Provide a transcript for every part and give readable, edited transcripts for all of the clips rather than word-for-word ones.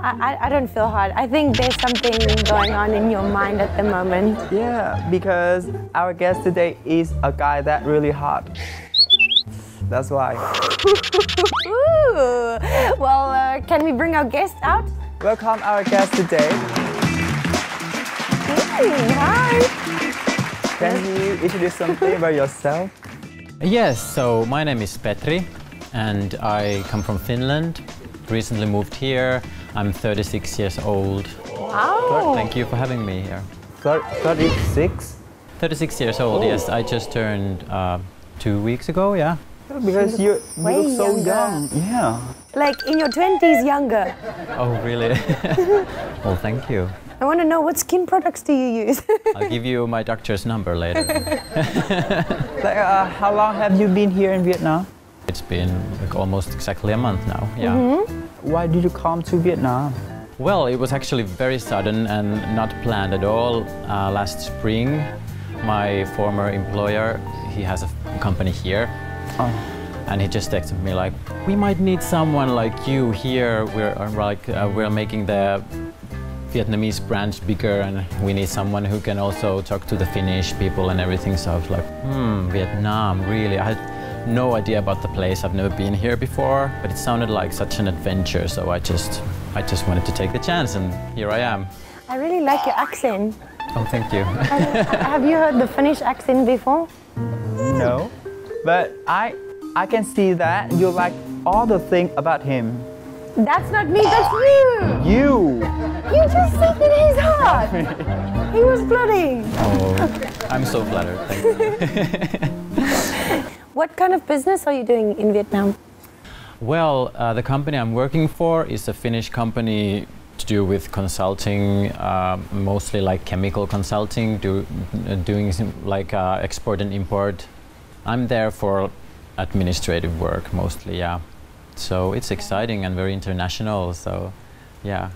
I don't feel hot. I think there's something going on in your mind at the moment. Yeah, because our guest today is a guy that really hot. That's why. Ooh. Well, can we bring our guest out? Welcome our guest today. Hi. Can you introduce something about yourself? Yes, so my name is Petri and I come from Finland. Recently moved here. I'm 36 years old. Wow. Thank you for having me here. 36? 36 years old, yes. I just turned 2 weeks ago, yeah. Because you look so younger. young. Yeah. Like in your 20s younger. Oh, really? Well, thank you. I want to know, what skin products do you use? I'll give you my doctor's number later. Like, how long have you been here in Vietnam? It's been like almost exactly a month now, yeah. Why did you come to Vietnam? Well, it was actually very sudden and not planned at all. Last spring, my former employer, he has a company here. Oh. And he just texted me like, we might need someone like you here. We're making the Vietnamese branch bigger and we need someone who can also talk to the Finnish people and everything. So I was like, Vietnam, really? I had no idea about the place. I've never been here before, but it sounded like such an adventure. So I just wanted to take the chance and here I am. I really like your accent. Oh, thank you. Have you heard the Finnish accent before? No. But I can see that you like all the things about him. That's not me, that's you! You! You just said that he's hot! He was flooding! Oh, I'm so flattered, thank you. What kind of business are you doing in Vietnam? Well, the company I'm working for is a Finnish company to do with consulting, mostly like chemical consulting, doing like export and import. I'm there for administrative work mostly, yeah. So it's exciting and very international, so yeah.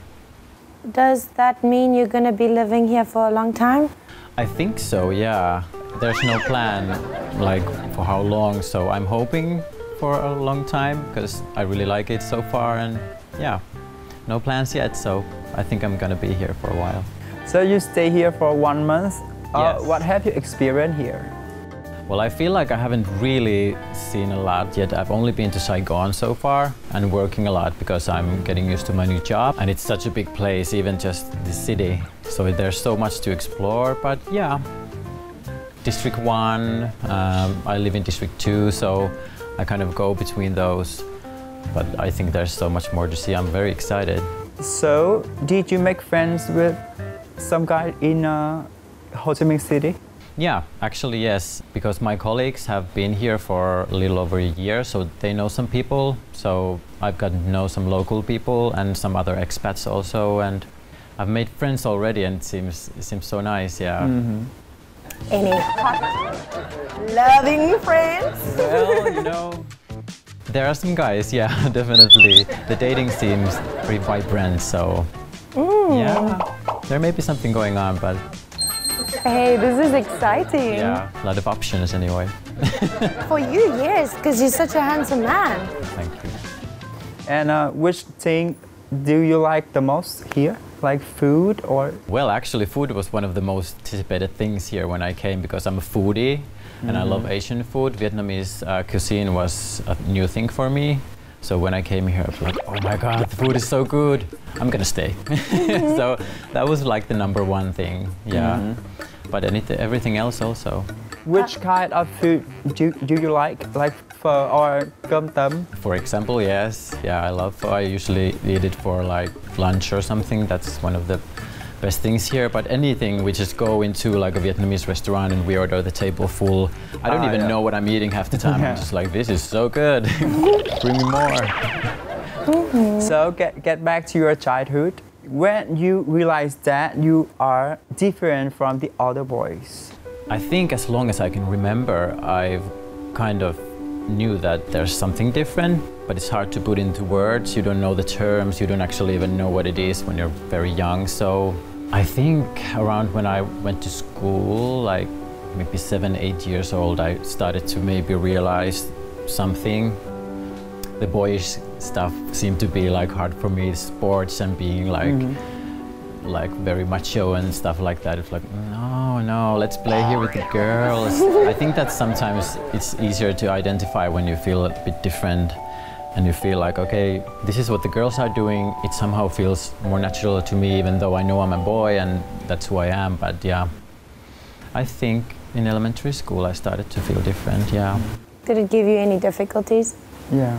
Does that mean you're going to be living here for a long time? I think so, yeah. There's no plan like for how long, so I'm hoping for a long time because I really like it so far and yeah, no plans yet, so I think I'm going to be here for a while. So you stay here for 1 month. Yes. What have you experienced here? Well, I feel like I haven't really seen a lot yet. I've only been to Saigon so far and working a lot because I'm getting used to my new job. And it's such a big place, even just the city. So there's so much to explore, but yeah. District 1, I live in District 2, so I kind of go between those. But I think there's so much more to see. I'm very excited. So, did you make friends with some guy in Ho Chi Minh City? Yeah, actually yes, because my colleagues have been here for a little over a year, so they know some people. So I've gotten to know some local people and some other expats also, and I've made friends already, and it seems so nice, yeah. Any hot, loving friends? Well, you know, there are some guys, yeah, definitely. The dating seems pretty vibrant, so yeah, there may be something going on, but Hey, this is exciting. yeah, a lot of options anyway. For you, yes, because you're such a handsome man. Thank you. And which thing do you like the most here? Like food or? Well, actually, food was one of the most anticipated things here when I came because I'm a foodie and I love Asian food. Vietnamese cuisine was a new thing for me. So when I came here, I was like, oh my God, the food is so good. I'm gonna stay. So that was like the #1 thing, yeah. But everything else also. Which kind of food do you like phở or cơm tấm? For example, yes. Yeah, I love pho. I usually eat it for like lunch or something. That's one of the best things here. But anything, we just go into like a Vietnamese restaurant and we order the table full. I don't even know what I'm eating half the time. I'm just like, this is so good. Bring me more. So get back to your childhood. When you realized that you are different from the other boys? I think as long as I can remember, I've kind of knew that there's something different, but it's hard to put into words. You don't know the terms, you don't actually even know what it is when you're very young. So I think around when I went to school, like maybe 7, 8 years old, I started to maybe realize something. The boys stuff seemed to be like hard for me, sports and being like very macho and stuff like that. It's like, no, let's play here with the girls. I think that sometimes it's easier to identify when you feel a bit different and you feel like, okay, this is what the girls are doing. It somehow feels more natural to me, even though I know I'm a boy and that's who I am. But yeah, I think in elementary school I started to feel different, yeah. Did it give you any difficulties? Yeah.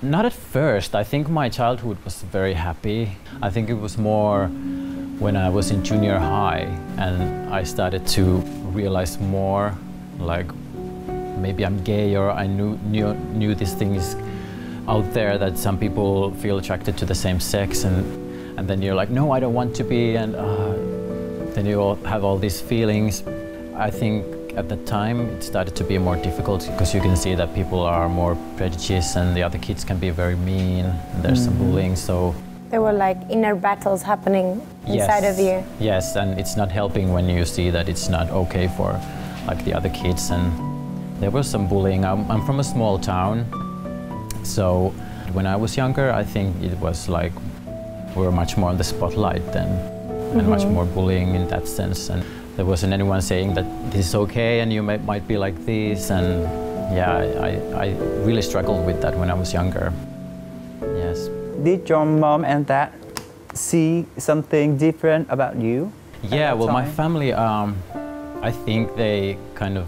Not at first. I think my childhood was very happy. I think it was more when I was in junior high and I started to realize more, like maybe I'm gay, or I knew these things out there that some people feel attracted to the same sex, and then you're like, no, I don't want to be, and then you all have all these feelings. I think at the time it started to be more difficult because you can see that people are more prejudiced and the other kids can be very mean and there's some bullying, so there were like inner battles happening inside of you. Yes, and it's not helping when you see that it's not okay for like the other kids, and there was some bullying. I'm from a small town, so when I was younger I think it was like we were much more on the spotlight then, and much more bullying in that sense, and there wasn't anyone saying that this is okay and you might be like this, and yeah, I really struggled with that when I was younger. Yes. Did your mom and dad see something different about you? Yeah, well, my family, I think they kind of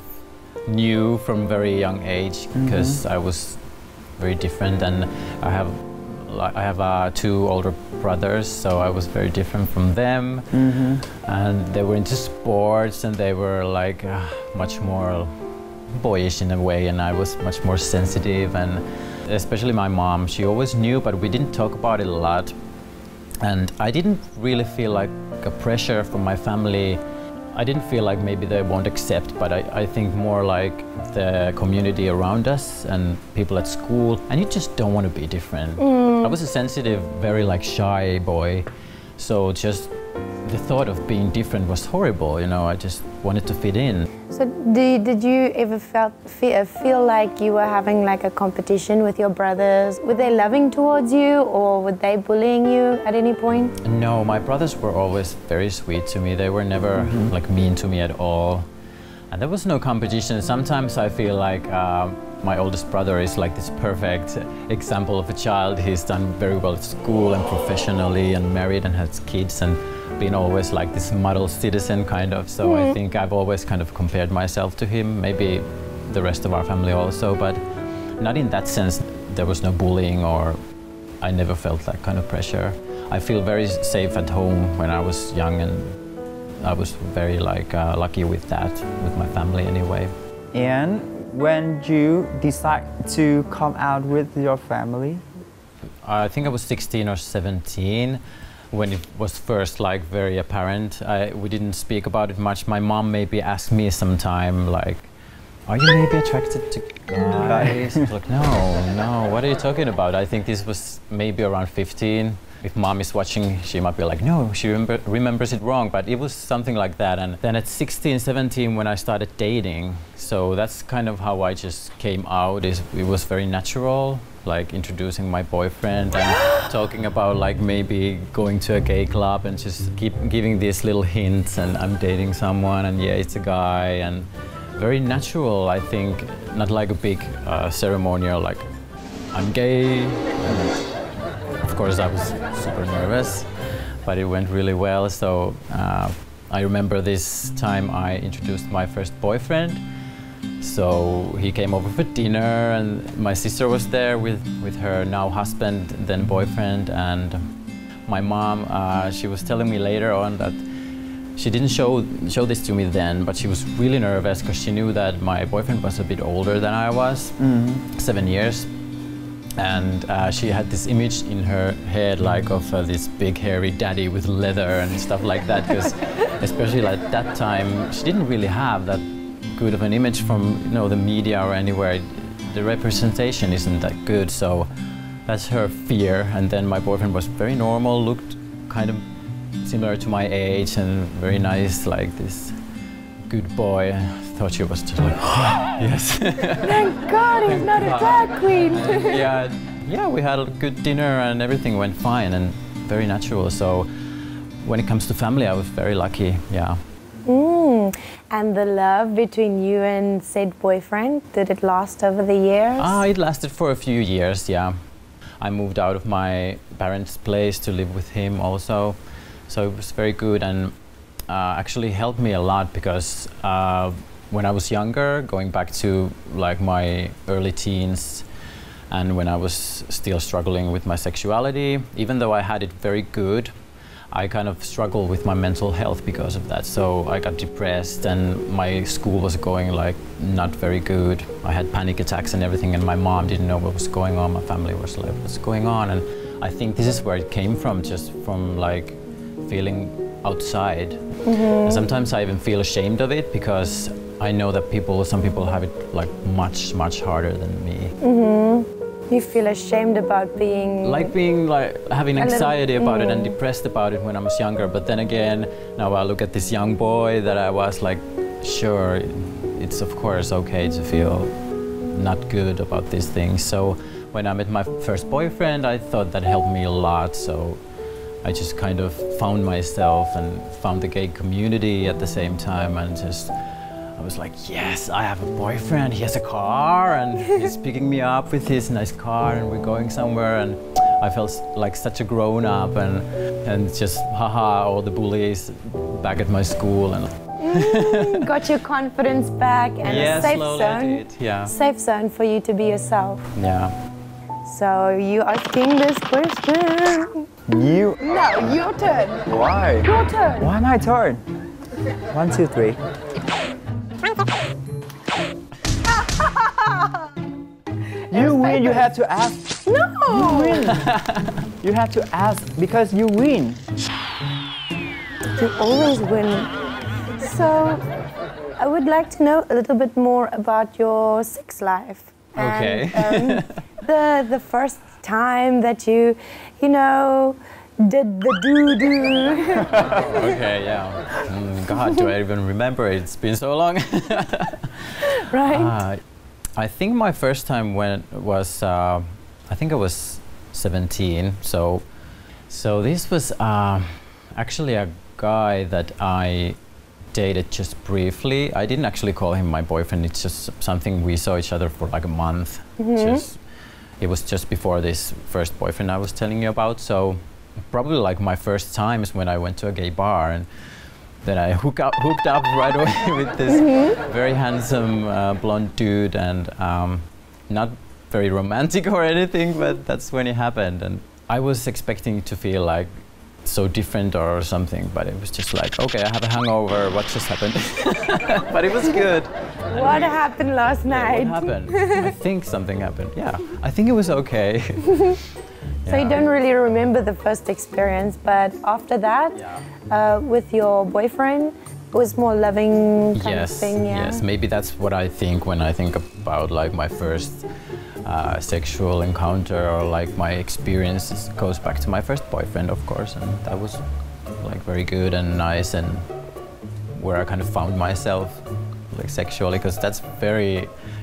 knew from very young age because I was very different, and I have 2 older brothers, so I was very different from them. And they were into sports and they were like much more boyish in a way, and I was much more sensitive, and especially my mom, she always knew, but we didn't talk about it a lot. And I didn't really feel like a pressure from my family. I didn't feel like maybe they won't accept, but I think more like the community around us and people at school, and you just don't want to be different. I was a sensitive, very like shy boy, so just the thought of being different was horrible, you know, I just wanted to fit in. So did you ever feel like you were having like a competition with your brothers? Were they loving towards you, or were they bullying you at any point? No, my brothers were always very sweet to me. They were never like mean to me at all. And there was no competition. Sometimes I feel like my oldest brother is like this perfect example of a child. He's done very well at school and professionally and married and has kids and been always like this model citizen kind of. So I think I've always kind of compared myself to him, maybe the rest of our family also, but not in that sense. There was no bullying, or I never felt that kind of pressure. I feel very safe at home when I was young, and I was very like lucky with that, with my family anyway. And when you decide to come out with your family? I think I was 16 or 17 when it was first like very apparent. We didn't speak about it much. My mom maybe asked me sometime like, are you maybe attracted to guys? I was like, no, what are you talking about? I think this was maybe around 15. If mom is watching, she might be like, no, she remembers it wrong, but it was something like that. And then at 16, 17, when I started dating, so that's kind of how I just came out. It was very natural, like introducing my boyfriend and talking about like maybe going to a gay club and just keep giving these little hints, and I'm dating someone, and yeah, it's a guy, and very natural, I think, not like a big ceremonial, like I'm gay. Of course, I was super nervous, but it went really well. So I remember this time I introduced my first boyfriend. So he came over for dinner, and my sister was there with her now husband, then boyfriend, and my mom, she was telling me later on that she didn't show this to me then, but she was really nervous because she knew that my boyfriend was a bit older than I was, 7 years. And she had this image in her head like of this big hairy daddy with leather and stuff like that, because especially at that time she didn't really have that good of an image from the media or anywhere. The representation isn't that good, so that's her fear. And then my boyfriend was very normal, looked kind of similar to my age and very nice, like this good boy. I thought she was just like, yes. Thank God he's not a drag queen. Yeah, yeah, we had a good dinner and everything went fine and very natural. So when it comes to family, I was very lucky, yeah. And the love between you and said boyfriend, did it last over the years? It lasted for a few years, yeah. I moved out of my parents' place to live with him also. So it was very good and actually helped me a lot because when I was younger, going back to like my early teens, and when I was still struggling with my sexuality, even though I had it very good, I kind of struggled with my mental health because of that. So I got depressed and my school was going like not very good. I had panic attacks and everything and my mom didn't know what was going on. My family was like, what's going on? And I think this is where it came from, just from like feeling outside. And sometimes I even feel ashamed of it because I know that some people have it like much harder than me. You feel ashamed about being... Like having anxiety about it and depressed about it when I was younger. But then again, now I look at this young boy that I was like, sure, it's of course okay to feel not good about these things. So when I met my first boyfriend, I thought that helped me a lot. So I just kind of found myself and found the gay community at the same time and just... I was like, yes, I have a boyfriend, he has a car and he's picking me up with his nice car and we're going somewhere, and I felt like such a grown-up and just haha, all the bullies back at my school and got your confidence back and yeah, a safe slowly zone. I did, yeah. Safe zone for you to be yourself. Yeah. So you asking this question? You? No, your turn. Why? Your turn. Why my turn? 1, 2, 3. You win, you have to ask. No! You win. You have to ask because you win. You always win. So, I would like to know a little bit more about your sex life. Okay. And, the first time that you know, did the doo-doo. Okay, yeah. God, do I even remember? It's been so long. Right. I think my first time was, I think I was 17. So this was actually a guy that I dated just briefly. I didn't actually call him my boyfriend. It's just something we saw each other for like a month. It was just before this first boyfriend I was telling you about. So probably like my first times when I went to a gay bar, and then I hooked up right away with this very handsome blonde dude, and not very romantic or anything, but that's when it happened. And I was expecting to feel like so different or something, but it was just like, okay, I have a hangover, what just happened? But it was good. What happened last night? What happened? I think something happened, yeah. I think it was okay. So you don't really remember the first experience, but after that, with your boyfriend, it was more loving kind of thing, yeah? Yes, maybe that's what I think when I think about like my first sexual encounter, or like my experience goes back to my first boyfriend, of course, and that was like very good and nice, and where I kind of found myself like sexually, because that's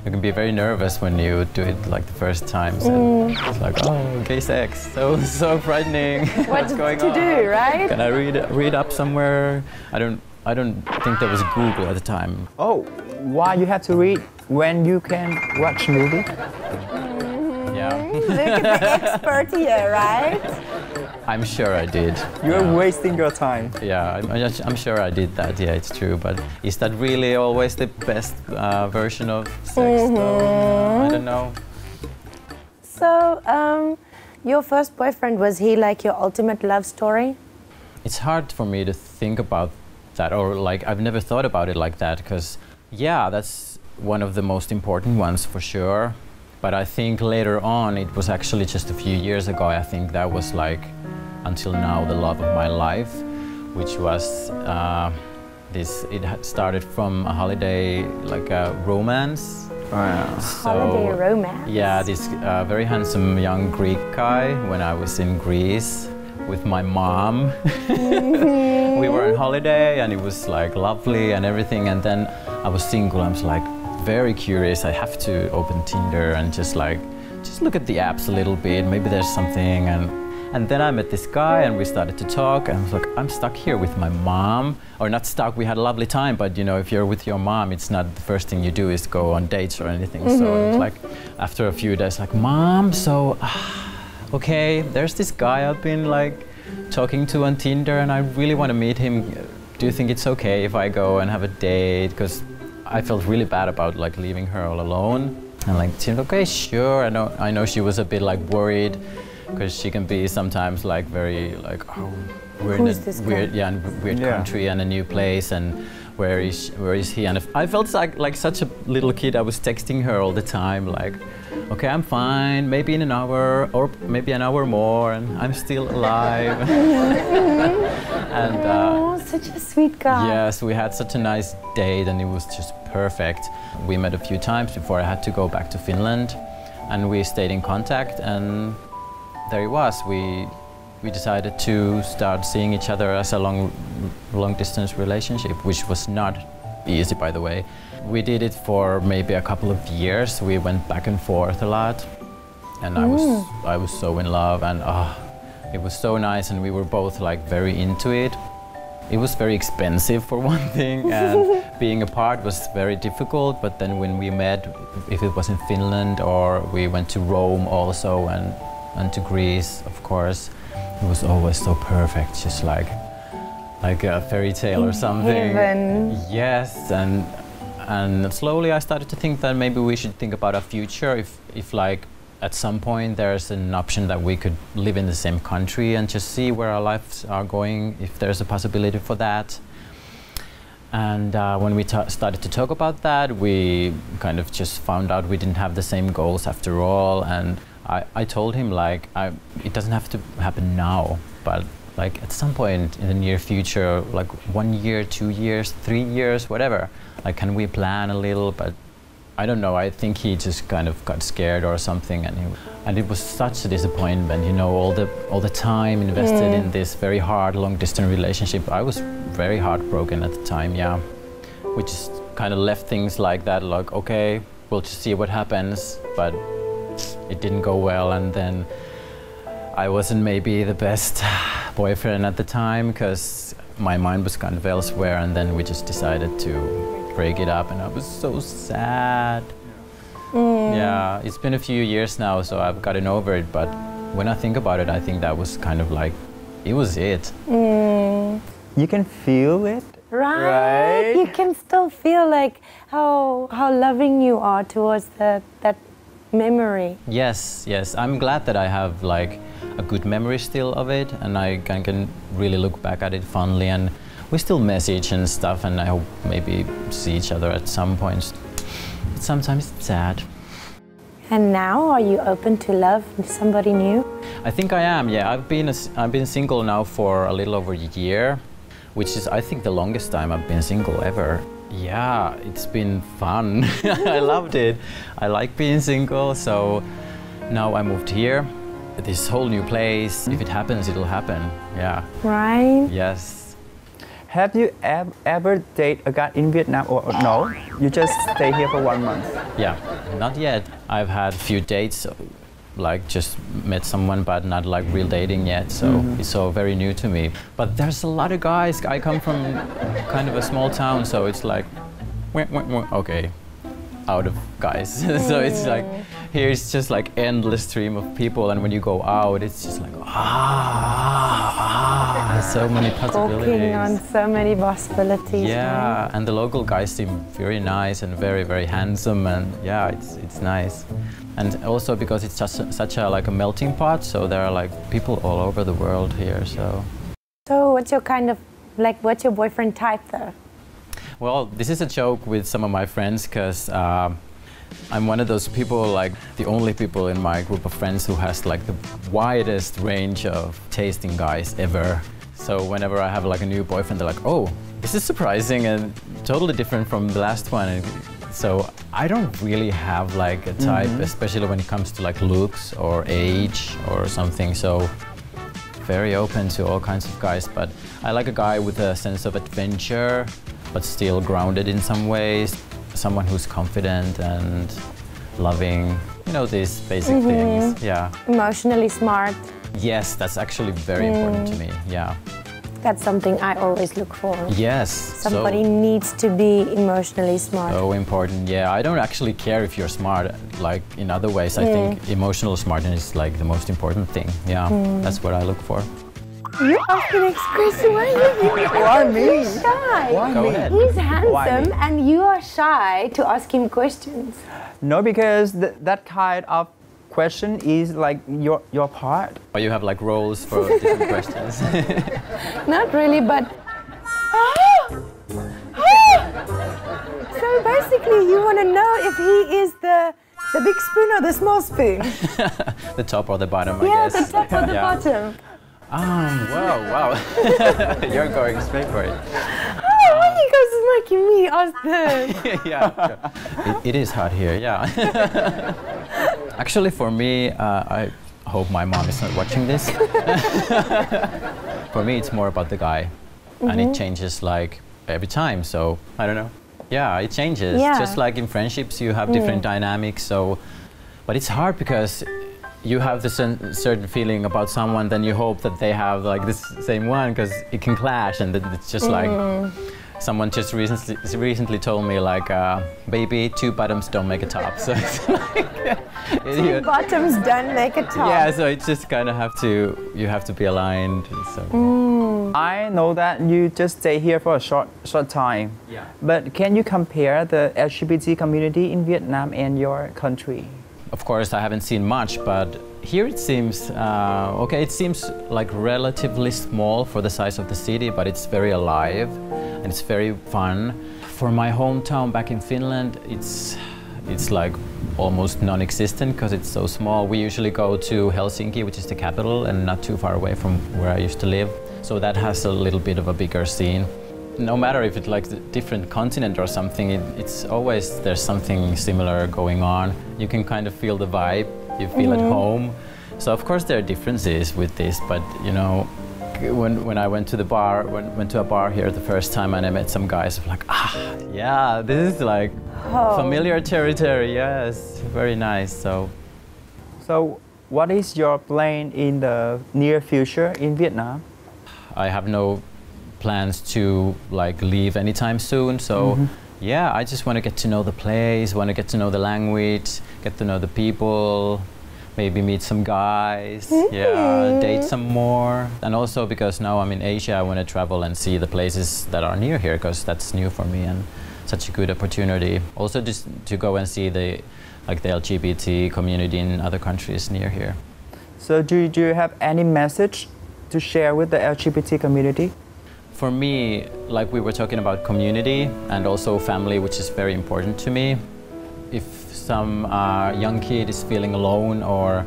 you can be very nervous when you do it like the first time. So it's like, oh, gay sex, so frightening. What's going on? What to do, right? Can I read up somewhere? I don't think there was Google at the time. Oh, why you have to read when you can watch movie? Yeah. Look at the expert here, right? I'm sure I did. You're wasting your time. Yeah, I'm sure I did that. Yeah, it's true. But is that really always the best version of sex, though? I don't know. So, your first boyfriend, was he like your ultimate love story? It's hard for me to think about that, or like I've never thought about it like that, because yeah, that's one of the most important ones for sure. But I think later on, it was actually just a few years ago, I think that was like, until now, the love of my life, which was it had started from a holiday, like a romance. So, holiday romance? Yeah, this very handsome young Greek guy when I was in Greece with my mom. We were on holiday and it was like lovely and everything, and then I was single. I was like very curious. I have to open Tinder and just like just look at the apps a little bit, maybe there's something. And then I met this guy and we started to talk, and I was like, I'm stuck here with my mom. Or not stuck, we had a lovely time, but you know, if you're with your mom, it's not the first thing you do is go on dates or anything. So it's like, after a few days, like, Mom, so, okay, there's this guy I've been like talking to on Tinder and I really want to meet him. Do you think it's okay if I go and have a date? Because I felt really bad about like leaving her all alone. And like, she said, okay, sure. I know she was a bit like worried, because she can be sometimes like very like, oh, we're in a weird country and a new place, and where is he? And I felt like such a little kid. I was texting her all the time, like, okay, I'm fine, maybe in an hour or maybe an hour more, and I'm still alive. And oh, such a sweet guy. Yes, we had such a nice date, and it was just perfect. We met a few times before I had to go back to Finland, and we stayed in contact, and there it was. We decided to start seeing each other as a long distance relationship, which was not easy, by the way. We did it for maybe a couple of years. We went back and forth a lot, and I was so in love, and it was so nice, and we were both like very into it. It was very expensive for one thing, and being apart was very difficult, but then when we met, if it was in Finland or we went to Rome also, and to Greece, of course, it was always so perfect, just like a fairy tale or something. Heaven. Yes, and slowly I started to think that maybe we should think about our future. If like at some point there's an option that we could live in the same country and just see where our lives are going, if there's a possibility for that. And when we started to talk about that, we kind of just found out we didn't have the same goals after all. And I told him, like, it doesn't have to happen now, but like at some point in the near future, like 1 year, 2 years, 3 years, whatever, like, can we plan a little? But I don't know, I think he just kind of got scared or something, and it was such a disappointment, you know, all the time invested in this very hard long-distance relationship. I was very heartbroken at the time, yeah. We just kind of left things like that, like, okay, we'll just see what happens, but it didn't go well, and then I wasn't maybe the best boyfriend at the time, because my mind was kind of elsewhere, and then we just decided to break it up, and I was so sad. Yeah, it's been a few years now, so I've gotten over it, but when I think about it, I think that was kind of like, it was it. You can feel it, right? You can still feel like how loving you are towards that memory. Yes, yes. I'm glad that I have like a good memory still of it, and I can really look back at it fondly, and we still message and stuff, and I hope maybe see each other at some points. But sometimes it's sad. And now, are you open to love somebody new? I think I am, yeah. I've been single now for a little over a year, which is, I think, the longest time I've been single ever. Yeah, it's been fun. I loved it. I like being single, so now I moved here. This whole new place. If it happens, it'll happen. Yeah. Right? Yes. Have you ever dated a guy in Vietnam or no? You just stay here for 1 month? Yeah, not yet. I've had a few dates, like just met someone, but not like real dating yet, so it's all very new to me. But there's a lot of guys. I come from kind of a small town, so it's like, okay, out of guys. So it's like, here it's just like endless stream of people, and when you go out, it's just like, so many possibilities. Walking on so many possibilities. Yeah, right? and the local guys seem very nice and very, very handsome, and yeah, it's nice. And also because it's such a like a melting pot, so there are like people all over the world here. So what's your kind of what's your boyfriend type though? Well, this is a joke with some of my friends, because I'm one of those people, like the only people in my group of friends who has like the widest range of tasting guys ever. So whenever I have like a new boyfriend, they're like, oh, this is surprising and totally different from the last one. And so I don't really have like a type, especially when it comes to like looks or age or something. So very open to all kinds of guys, but I like a guy with a sense of adventure, but still grounded in some ways. Someone who's confident and loving. you know, these basic things. Yeah. Emotionally smart. Yes, that's actually very important to me. Yeah. That's something I always look for. Yes. Somebody needs to be emotionally smart. So important. Yeah, I don't actually care if you're smart. Like in other ways, I think emotional smartness is like the most important thing. Yeah, that's what I look for. You ask the next question. Why are you Why me? shy? Why Go me? ahead. He's Why handsome me? and you are shy to ask him questions. No, because that kind of question is like your part. Or you have like roles for different questions. Not really, but... So basically you want to know if he is the big spoon or the small spoon? The top or the bottom, I Yeah, guess. the top or the Yeah. bottom. Wow. You're going straight for it. Oh, why you guys making me ask this? Yeah. It is hot here, yeah. Actually, for me, I hope my mom is not watching this. For me, it's more about the guy. And it changes like every time, so I don't know. Yeah, it changes. Yeah. Just like in friendships, you have different dynamics, so... But it's hard because you have this certain feeling about someone, then you hope that they have like this same one, because it can clash, and it's just like... Someone just recently told me like, baby, two bottoms don't make a top. So it's like... Two bottoms don't make a top. Yeah, so it's just kind of you have to be aligned. So. I know that you just stay here for a short time. Yeah. But can you compare the LGBT community in Vietnam and your country? Of course, I haven't seen much, but here it seems, okay, it seems like relatively small for the size of the city, but it's very alive and it's very fun. For my hometown back in Finland, it's like almost non-existent because it's so small. We usually go to Helsinki, which is the capital, and not too far away from where I used to live. So that has a little bit of a bigger scene. No matter if it's like a different continent or something, it's always there's something similar going on. You can kind of feel the vibe, you feel at home. So of course there are differences with this, but you know, when I went to a bar here the first time and I met some guys, I'm like, yeah, this is like familiar territory, yes, very nice. So what is your plan in the near future in Vietnam? I have no plans to like leave anytime soon, so yeah, I just want to get to know the place, want to get to know the language, get to know the people, maybe meet some guys, yeah, date some more. And also because now I'm in Asia, I want to travel and see the places that are near here, because that's new for me and such a good opportunity. Also just to go and see the LGBT community in other countries near here. So do you have any message to share with the LGBT community? For me, like we were talking about community and also family, which is very important to me. If some young kid is feeling alone or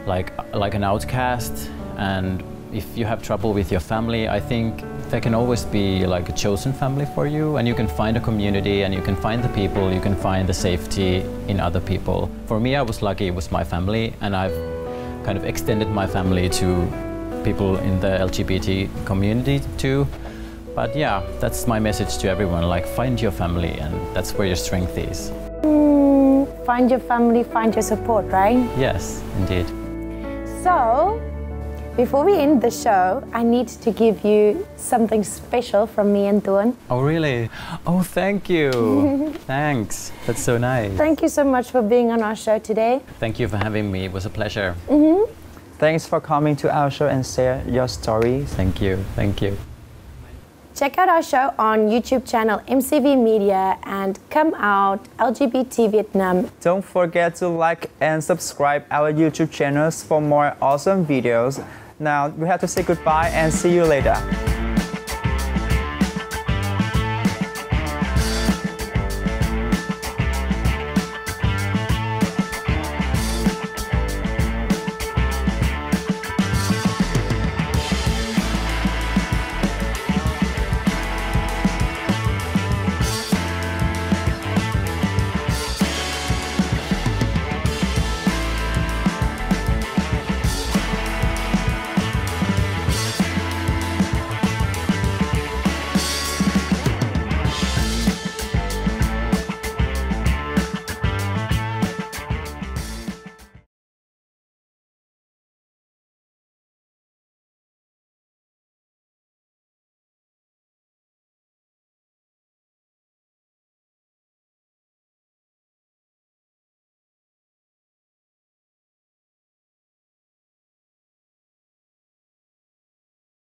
like an outcast, and if you have trouble with your family, I think there can always be like a chosen family for you, and you can find a community and you can find the people, you can find the safety in other people. For me, I was lucky it was my family, and I've kind of extended my family to people in the LGBT community too. But yeah, that's my message to everyone, like find your family, and that's where your strength is. Find your family, find your support, right? Yes, indeed. So, before we end the show, I need to give you something special from me and Tuân. Oh really? Oh, thank you. Thanks, that's so nice. Thank you so much for being on our show today. Thank you for having me, it was a pleasure. Thanks for coming to our show and share your stories. Thank you, thank you. Check out our show on YouTube channel MCV Media and come out LGBT Vietnam. Don't forget to like and subscribe our YouTube channels for more awesome videos. Now we have to say goodbye and see you later.